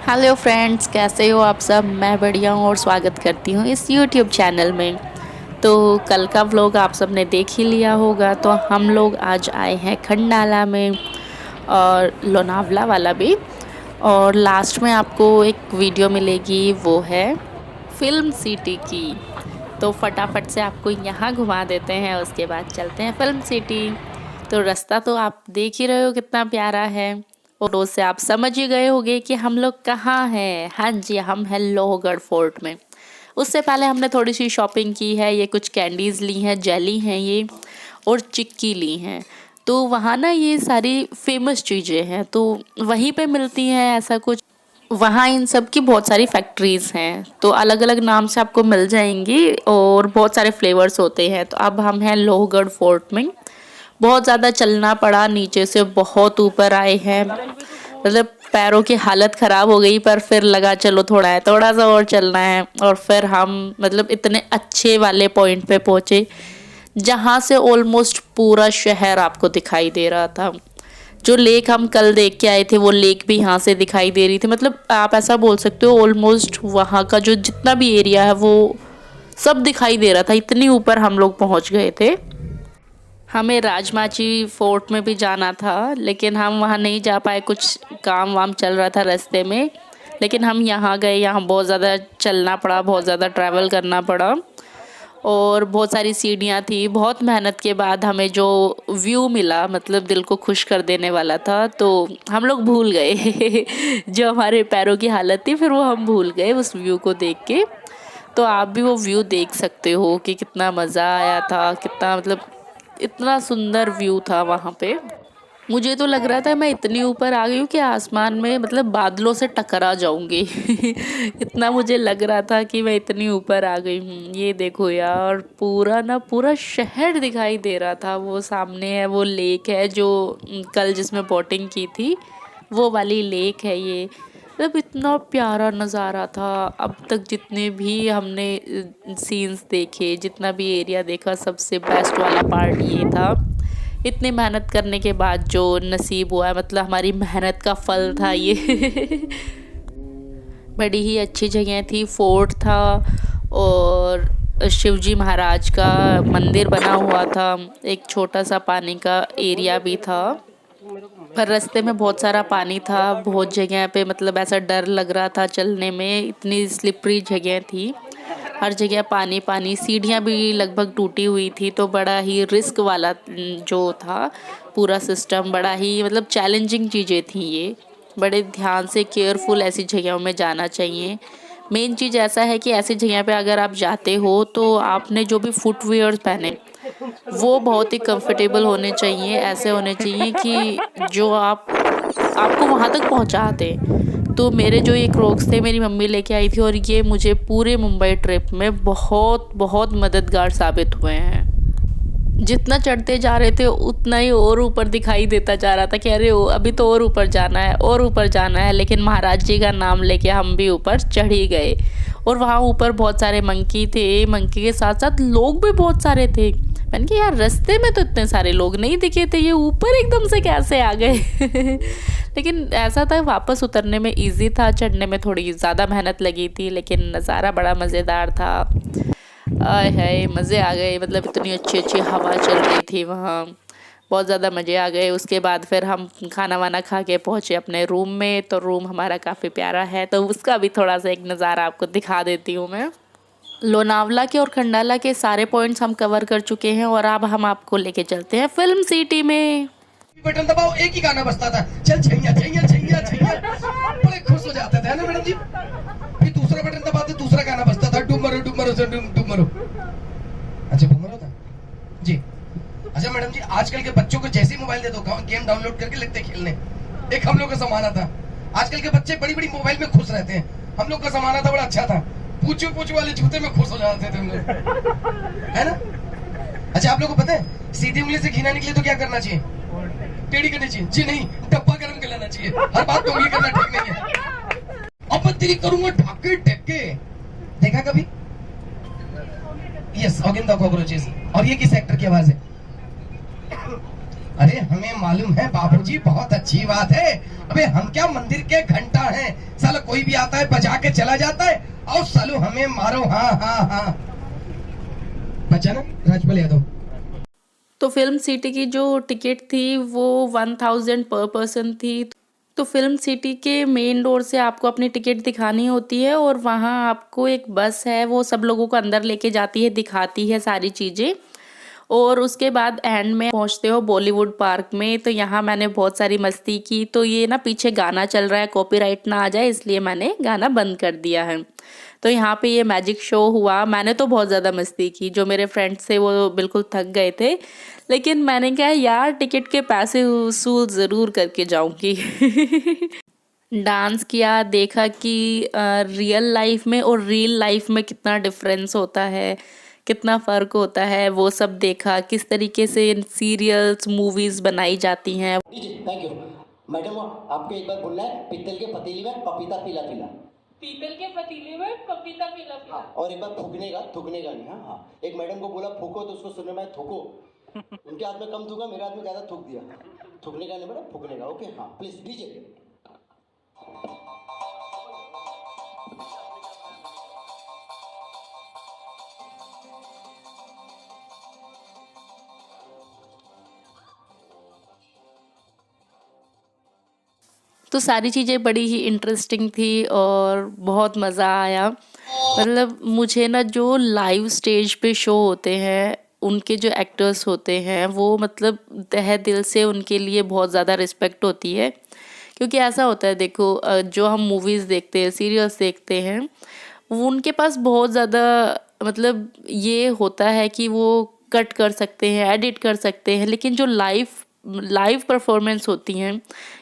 Hello friends, कैसे हो आप सब। मैं बढ़िया हूँ और स्वागत करती हूँ इस यूट्यूब चैनल में। तो कल का व्लॉग आप सब ने देख ही लिया होगा। तो हम लोग आज आए हैं खंडाला में और लोनावला वाला भी। और लास्ट में आपको एक वीडियो मिलेगी, वो है फिल्म सिटी की। तो फटाफट से आपको यहाँ घुमा देते हैं, उसके बाद चलते हैं फिल्म सिटी। तो रास्ता तो आप देख ही रहे हो कितना प्यारा है। और उससे आप समझ ही गए होंगे कि हम लोग कहाँ हैं। हाँ जी, हम हैं लोहगढ़ फोर्ट में। उससे पहले हमने थोड़ी सी शॉपिंग की है। ये कुछ कैंडीज़ ली हैं, जेली हैं ये, और चिक्की ली हैं। तो वहाँ ना ये सारी फेमस चीज़ें हैं, तो वहीं पे मिलती हैं ऐसा कुछ। वहाँ इन सब की बहुत सारी फैक्ट्रीज़ हैं, तो अलग अलग नाम से आपको मिल जाएंगी और बहुत सारे फ्लेवर्स होते हैं। तो अब हम हैं लोहगढ़ फोर्ट में। बहुत ज़्यादा चलना पड़ा, नीचे से बहुत ऊपर आए हैं, मतलब पैरों की हालत ख़राब हो गई, पर फिर लगा चलो थोड़ा सा और चलना है। और फिर हम मतलब इतने अच्छे वाले पॉइंट पे पहुँचे जहाँ से ऑलमोस्ट पूरा शहर आपको दिखाई दे रहा था। जो लेक हम कल देख के आए थे वो लेक भी यहाँ से दिखाई दे रही थी। मतलब आप ऐसा बोल सकते हो ऑलमोस्ट वहाँ का जो जितना भी एरिया है वो सब दिखाई दे रहा था। इतनी ऊपर हम लोग पहुँच गए थे। हमें राजमाची फोर्ट में भी जाना था, लेकिन हम वहाँ नहीं जा पाए, कुछ काम वाम चल रहा था रास्ते में। लेकिन हम यहाँ गए, यहाँ बहुत ज़्यादा चलना पड़ा, बहुत ज़्यादा ट्रैवल करना पड़ा और बहुत सारी सीढ़ियाँ थी। बहुत मेहनत के बाद हमें जो व्यू मिला, मतलब दिल को खुश कर देने वाला था, तो हम लोग भूल गए जो हमारे पैरों की हालत थी, फिर वो हम भूल गए उस व्यू को देख के। तो आप भी वो व्यू देख सकते हो कि कितना मज़ा आया था, कितना मतलब इतना सुंदर व्यू था वहाँ पे। मुझे तो लग रहा था मैं इतनी ऊपर आ गई हूँ कि आसमान में मतलब बादलों से टकरा जाऊंगी इतना मुझे लग रहा था कि मैं इतनी ऊपर आ गई हूँ। ये देखो यार, पूरा ना पूरा शहर दिखाई दे रहा था। वो सामने है, वो लेक है जो कल जिसमें बोटिंग की थी, वो वाली लेक है ये। मतलब इतना प्यारा नज़ारा था। अब तक जितने भी हमने सीन्स देखे, जितना भी एरिया देखा, सबसे बेस्ट वाला पार्ट ये था। इतनी मेहनत करने के बाद जो नसीब हुआ है, मतलब हमारी मेहनत का फल था ये बड़ी ही अच्छी जगह थी। फोर्ट था और शिवजी महाराज का मंदिर बना हुआ था। एक छोटा सा पानी का एरिया भी था, पर रास्ते में बहुत सारा पानी था बहुत जगह पे। मतलब ऐसा डर लग रहा था चलने में, इतनी स्लिपरी जगह थी, हर जगह पानी पानी। सीढ़ियाँ भी लगभग टूटी हुई थी, तो बड़ा ही रिस्क वाला जो था पूरा सिस्टम, बड़ा ही मतलब चैलेंजिंग चीज़ें थी ये। बड़े ध्यान से केयरफुल ऐसी जगहों में जाना चाहिए। मेन चीज़ ऐसा है कि ऐसी जगह पे अगर आप जाते हो तो आपने जो भी फुटवियर्स पहने वो बहुत ही कंफर्टेबल होने चाहिए, ऐसे होने चाहिए कि जो आपको वहाँ तक पहुँचा दे। तो मेरे जो ये क्रोक्स थे मेरी मम्मी लेके आई थी, और ये मुझे पूरे मुंबई ट्रिप में बहुत बहुत मददगार साबित हुए हैं। जितना चढ़ते जा रहे थे उतना ही और ऊपर दिखाई देता जा रहा था कि अरे अभी तो और ऊपर जाना है और ऊपर जाना है। लेकिन महाराज जी का नाम लेके हम भी ऊपर चढ़ ही गए। और वहाँ ऊपर बहुत सारे मंकी थे, मंकी के साथ साथ लोग भी बहुत सारे थे। मैंने कहा यार, रास्ते में तो इतने सारे लोग नहीं दिखे थे, ये ऊपर एकदम से कैसे आ गए लेकिन ऐसा था, वापस उतरने में इजी था, चढ़ने में थोड़ी ज़्यादा मेहनत लगी थी, लेकिन नज़ारा बड़ा मज़ेदार था। आय हाय, मज़े आ गए। मतलब इतनी अच्छी अच्छी हवा चल रही थी वहाँ, बहुत ज़्यादा मज़े आ गए। उसके बाद फिर हम खाना वाना खा के पहुँचे अपने रूम में। तो रूम हमारा काफ़ी प्यारा है, तो उसका भी थोड़ा सा एक नज़ारा आपको दिखा देती हूँ मैं। लोनावला के और खंडाला के सारे पॉइंट्स हम कवर कर चुके हैं और अब हम आपको लेके चलते हैं फिल्म सिटी में। बटन दबाओ, एक ही गाना बजता था, चल छैया छैया छैया छैया, बड़े खुश हो जाते थे ना मैडम जी। फिर दूसरा बटन दबाते, दूसरा गाना बजता था, डुमरो डुमरो से डुमरो। अच्छा डुमरो था जी। अच्छा मैडम जी, आजकल के बच्चों को जैसे मोबाइल दे दो, गेम डाउनलोड करके लगते खेलने। एक हम लोग का जमाना था, आजकल के बच्चे बड़ी बड़ी मोबाइल में खुश रहते हैं। हम लोग का जमाना था बड़ा अच्छा था, पूछो पूछो वाले जूते में खुश हो जाते थे हम लोग, है ना। अच्छा आप लोग को पता है, सीधी उंगली से घी ना निकले तो क्या करना चाहिए? टेढ़ी करनी चाहिए जी, नहीं डब्बा गर्म कर लेना चाहिए। हर बात उंगली करना ठीक नहीं है। अब मैं तेरी करूंगा ढाके ढके, देखा कभी? यस, ऑगिंदा कॉकरोचेस। और ये किस एक्टर की आवाज है? अरे हमें मालूम है बाबूजी, बहुत अच्छी बात है। अबे हम क्या मंदिर के घंटा हैं, साला कोई भी आता है बजा के चला जाता है, और सालू हमें मारो। हाँ हाँ हाँ, बचा ना राजपाल यादव। तो फिल्म सिटी की जो टिकट थी वो 1000 पर पर्सन थी। तो फिल्म सिटी के मेन डोर से आपको अपनी टिकट दिखानी होती है और वहाँ आपको एक बस है, वो सब लोगों को अंदर लेके जाती है, दिखाती है सारी चीज़ें। और उसके बाद एंड में पहुंचते हो बॉलीवुड पार्क में। तो यहाँ मैंने बहुत सारी मस्ती की। तो ये ना पीछे गाना चल रहा है, कॉपीराइट ना आ जाए इसलिए मैंने गाना बंद कर दिया है। तो यहाँ पे ये मैजिक शो हुआ, मैंने तो बहुत ज़्यादा मस्ती की। जो मेरे फ्रेंड्स थे वो बिल्कुल थक गए थे, लेकिन मैंने कहा यार टिकट के पैसे वसूल ज़रूर करके जाऊँगी। डांस किया, देखा कि रियल लाइफ में और रियल लाइफ में कितना डिफरेंस होता है, कितना फ़र्क होता है, वो सब देखा। किस तरीके से सीरियल्स मूवीज़ बनाई जाती हैं। थैंक यू मैडम, आपको एक बार बोलना है, पीतल के पतीली में पपीता पीला पीला। पीतल के पतीले में पपीता पीला पीला। हाँ, और एक बार थूकने का नहीं। हाँ हाँ, एक मैडम को बोला फूको तो उसको सुनने में थूको। उनके हाथ में कम थूका, मेरे हाथ में ज़्यादा थूक दिया। थूकने का नहीं मैडम, फूकने का। ओके हाँ प्लीज डीजे। तो सारी चीज़ें बड़ी ही इंटरेस्टिंग थी और बहुत मज़ा आया। मतलब मुझे ना जो लाइव स्टेज पे शो होते हैं, उनके जो एक्टर्स होते हैं वो मतलब तहे दिल से उनके लिए बहुत ज़्यादा रिस्पेक्ट होती है। क्योंकि ऐसा होता है, देखो जो हम मूवीज़ देखते हैं, सीरियल्स देखते हैं, वो उनके पास बहुत ज़्यादा मतलब ये होता है कि वो कट कर सकते हैं, एडिट कर सकते हैं। लेकिन जो लाइव परफॉर्मेंस होती हैं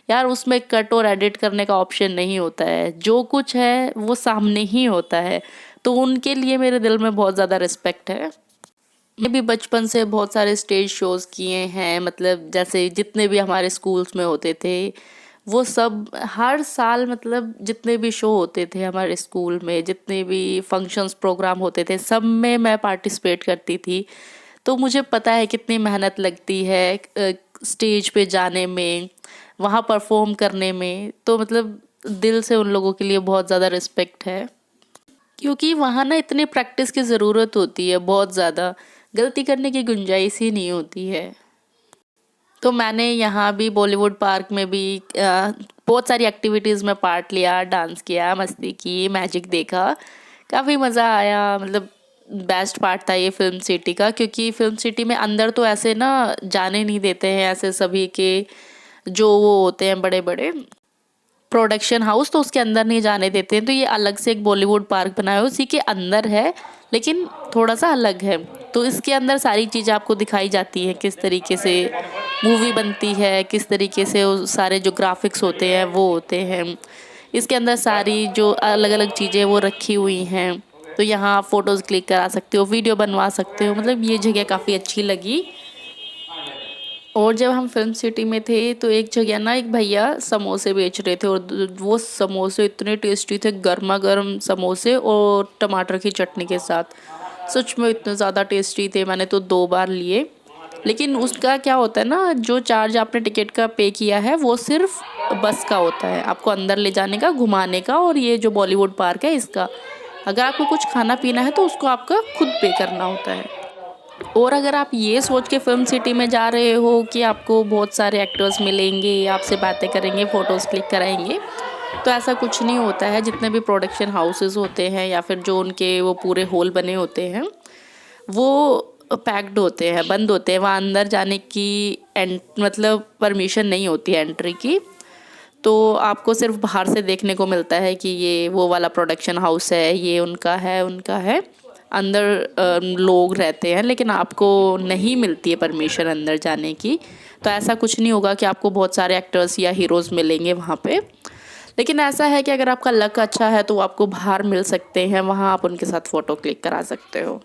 यार, उसमें कट और एडिट करने का ऑप्शन नहीं होता है। जो कुछ है वो सामने ही होता है। तो उनके लिए मेरे दिल में बहुत ज़्यादा रिस्पेक्ट है। मैं भी बचपन से बहुत सारे स्टेज शोज़ किए हैं। मतलब जैसे जितने भी हमारे स्कूल्स में होते थे, वो सब हर साल मतलब जितने भी शो होते थे हमारे स्कूल में, जितने भी फंक्शंस प्रोग्राम होते थे, सब में मैं पार्टिसिपेट करती थी। तो मुझे पता है कितनी मेहनत लगती है स्टेज पे जाने में, वहाँ परफॉर्म करने में। तो मतलब दिल से उन लोगों के लिए बहुत ज़्यादा रिस्पेक्ट है, क्योंकि वहाँ ना इतनी प्रैक्टिस की ज़रूरत होती है, बहुत ज़्यादा गलती करने की गुंजाइश ही नहीं होती है। तो मैंने यहाँ भी बॉलीवुड पार्क में भी बहुत सारी एक्टिविटीज़ में पार्ट लिया, डांस किया, मस्ती की, मैजिक देखा, काफ़ी मज़ा आया। मतलब बेस्ट पार्ट था ये फिल्म सिटी का, क्योंकि फिल्म सिटी में अंदर तो ऐसे ना जाने नहीं देते हैं ऐसे सभी के जो वो होते हैं बड़े बड़े प्रोडक्शन हाउस, तो उसके अंदर नहीं जाने देते हैं। तो ये अलग से एक बॉलीवुड पार्क बनाया है, उसी के अंदर है लेकिन थोड़ा सा अलग है। तो इसके अंदर सारी चीज़ें आपको दिखाई जाती हैं, किस तरीके से मूवी बनती है, किस तरीके से वो सारे जो ग्राफिक्स होते हैं वो होते हैं। इसके अंदर सारी जो अलग अलग चीज़ें वो रखी हुई हैं। तो यहाँ आप फ़ोटोज़ क्लिक करा सकते हो, वीडियो बनवा सकते हो। मतलब ये जगह काफ़ी अच्छी लगी। और जब हम फिल्म सिटी में थे तो एक जगह ना एक भैया समोसे बेच रहे थे, और वो समोसे इतने टेस्टी थे, गर्मा गर्म समोसे और टमाटर की चटनी के साथ। सच में इतने ज़्यादा टेस्टी थे, मैंने तो 2 बार लिए। लेकिन उसका क्या होता है ना, जो चार्ज आपने टिकट का पे किया है वो सिर्फ बस का होता है, आपको अंदर ले जाने का, घुमाने का, और ये जो बॉलीवुड पार्क है इसका। अगर आपको कुछ खाना पीना है तो उसको आपका खुद पे करना होता है। और अगर आप ये सोच के फिल्म सिटी में जा रहे हो कि आपको बहुत सारे एक्टर्स मिलेंगे, आपसे बातें करेंगे, फ़ोटोज़ क्लिक कराएंगे, तो ऐसा कुछ नहीं होता है। जितने भी प्रोडक्शन हाउसेस होते हैं या फिर जो उनके वो पूरे हॉल बने होते हैं वो पैक्ड होते हैं, बंद होते हैं। वहाँ अंदर जाने की मतलब परमिशन नहीं होती है एंट्री की। तो आपको सिर्फ बाहर से देखने को मिलता है कि ये वो वाला प्रोडक्शन हाउस है, ये उनका है, उनका है। अंदर लोग रहते हैं लेकिन आपको नहीं मिलती है परमिशन अंदर जाने की। तो ऐसा कुछ नहीं होगा कि आपको बहुत सारे एक्टर्स या हीरोज़ मिलेंगे वहाँ पे। लेकिन ऐसा है कि अगर आपका लक अच्छा है तो आपको बाहर मिल सकते हैं, वहाँ आप उनके साथ फ़ोटो क्लिक करा सकते हो।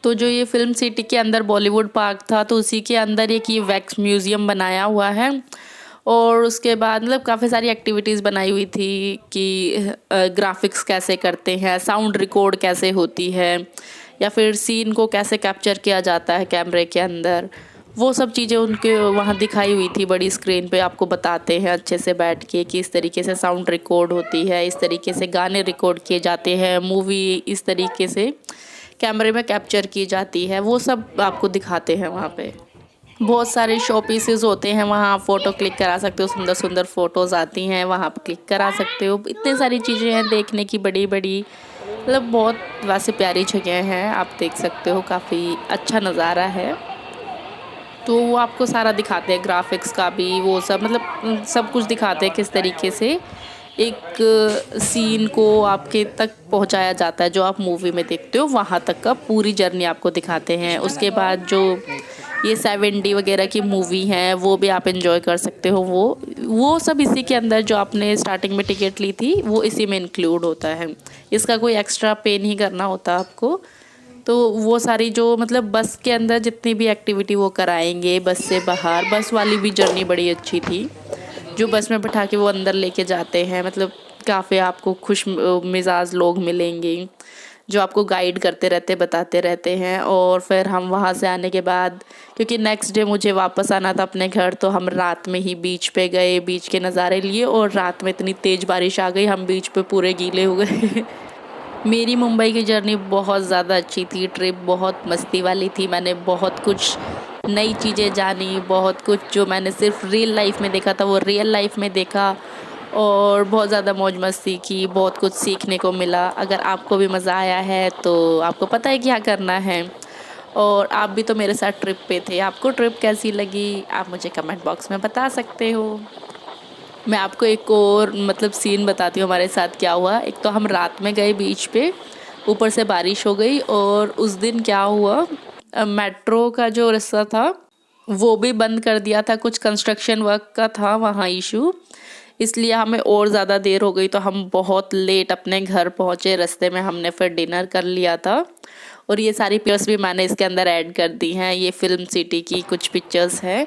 तो जो ये फिल्म सिटी के अंदर बॉलीवुड पार्क था, तो उसी के अंदर एक ये वैक्स म्यूज़ियम बनाया हुआ है। और उसके बाद मतलब काफ़ी सारी एक्टिविटीज़ बनाई हुई थी कि ग्राफिक्स कैसे करते हैं, साउंड रिकॉर्ड कैसे होती है, या फिर सीन को कैसे कैप्चर किया जाता है कैमरे के अंदर। वो सब चीज़ें उनके वहाँ दिखाई हुई थी बड़ी स्क्रीन पे। आपको बताते हैं अच्छे से बैठ के कि इस तरीके से साउंड रिकॉर्ड होती है, इस तरीके से गाने रिकॉर्ड किए जाते हैं, मूवी इस तरीके से कैमरे में कैप्चर की जाती है, वो सब आपको दिखाते हैं वहाँ पे। बहुत सारे शो पीसेस होते हैं वहाँ, आप फ़ोटो क्लिक करा सकते हो, सुंदर सुंदर फ़ोटोज़ आती हैं वहाँ पर क्लिक करा सकते हो। इतनी सारी चीज़ें हैं देखने की, बड़ी बड़ी, मतलब बहुत वैसे प्यारी जगह हैं, आप देख सकते हो, काफ़ी अच्छा नज़ारा है। तो वो आपको सारा दिखाते हैं, ग्राफिक्स का भी वो सब, मतलब सब कुछ दिखाते हैं किस तरीके से एक सीन को आपके तक पहुंचाया जाता है, जो आप मूवी में देखते हो वहाँ तक का पूरी जर्नी आपको दिखाते हैं। उसके बाद जो ये 7D वगैरह की मूवी हैं वो भी आप एंजॉय कर सकते हो, वो सब इसी के अंदर, जो आपने स्टार्टिंग में टिकट ली थी वो इसी में इंक्लूड होता है। इसका कोई एक्स्ट्रा पे नहीं करना होता आपको। तो वो सारी जो मतलब बस के अंदर जितनी भी एक्टिविटी वो कराएंगे, बस से बाहर, बस वाली भी जर्नी बड़ी अच्छी थी, जो बस में बिठा के वो अंदर लेके जाते हैं। मतलब काफ़ी आपको खुश मिजाज लोग मिलेंगे जो आपको गाइड करते रहते, बताते रहते हैं। और फिर हम वहाँ से आने के बाद, क्योंकि नेक्स्ट डे मुझे वापस आना था अपने घर, तो हम रात में ही बीच पे गए, बीच के नज़ारे लिए। और रात में इतनी तेज़ बारिश आ गई, हम बीच पे पूरे गीले हो गए। मेरी मुंबई की जर्नी बहुत ज़्यादा अच्छी थी, ट्रिप बहुत मस्ती वाली थी। मैंने बहुत कुछ नई चीज़ें जानी, बहुत कुछ जो मैंने सिर्फ रियल लाइफ में देखा था वो रियल लाइफ में देखा, और बहुत ज़्यादा मौज मस्ती की, बहुत कुछ सीखने को मिला। अगर आपको भी मज़ा आया है तो आपको पता है क्या करना है, और आप भी तो मेरे साथ ट्रिप पे थे। आपको ट्रिप कैसी लगी आप मुझे कमेंट बॉक्स में बता सकते हो। मैं आपको एक और मतलब सीन बताती हूँ हमारे साथ क्या हुआ। एक तो हम रात में गए बीच पे, ऊपर से बारिश हो गई, और उस दिन क्या हुआ, मेट्रो का जो रास्ता था वो भी बंद कर दिया था, कुछ कंस्ट्रक्शन वर्क का था वहाँ इशू, इसलिए हमें और ज़्यादा देर हो गई। तो हम बहुत लेट अपने घर पहुँचे, रास्ते में हमने फिर डिनर कर लिया था। और ये सारी पिक्चर्स भी मैंने इसके अंदर ऐड कर दी हैं, ये फिल्म सिटी की कुछ पिक्चर्स हैं,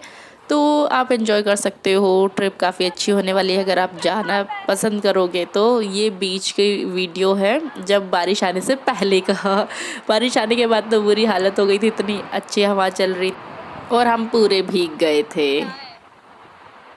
तो आप एंजॉय कर सकते हो। ट्रिप काफ़ी अच्छी होने वाली है अगर आप जाना पसंद करोगे तो। ये बीच की वीडियो है जब बारिश आने से पहले का। बारिश आने के बाद तो बुरी हालत हो गई थी, इतनी अच्छी हवा चल रही और हम पूरे भीग गए थे।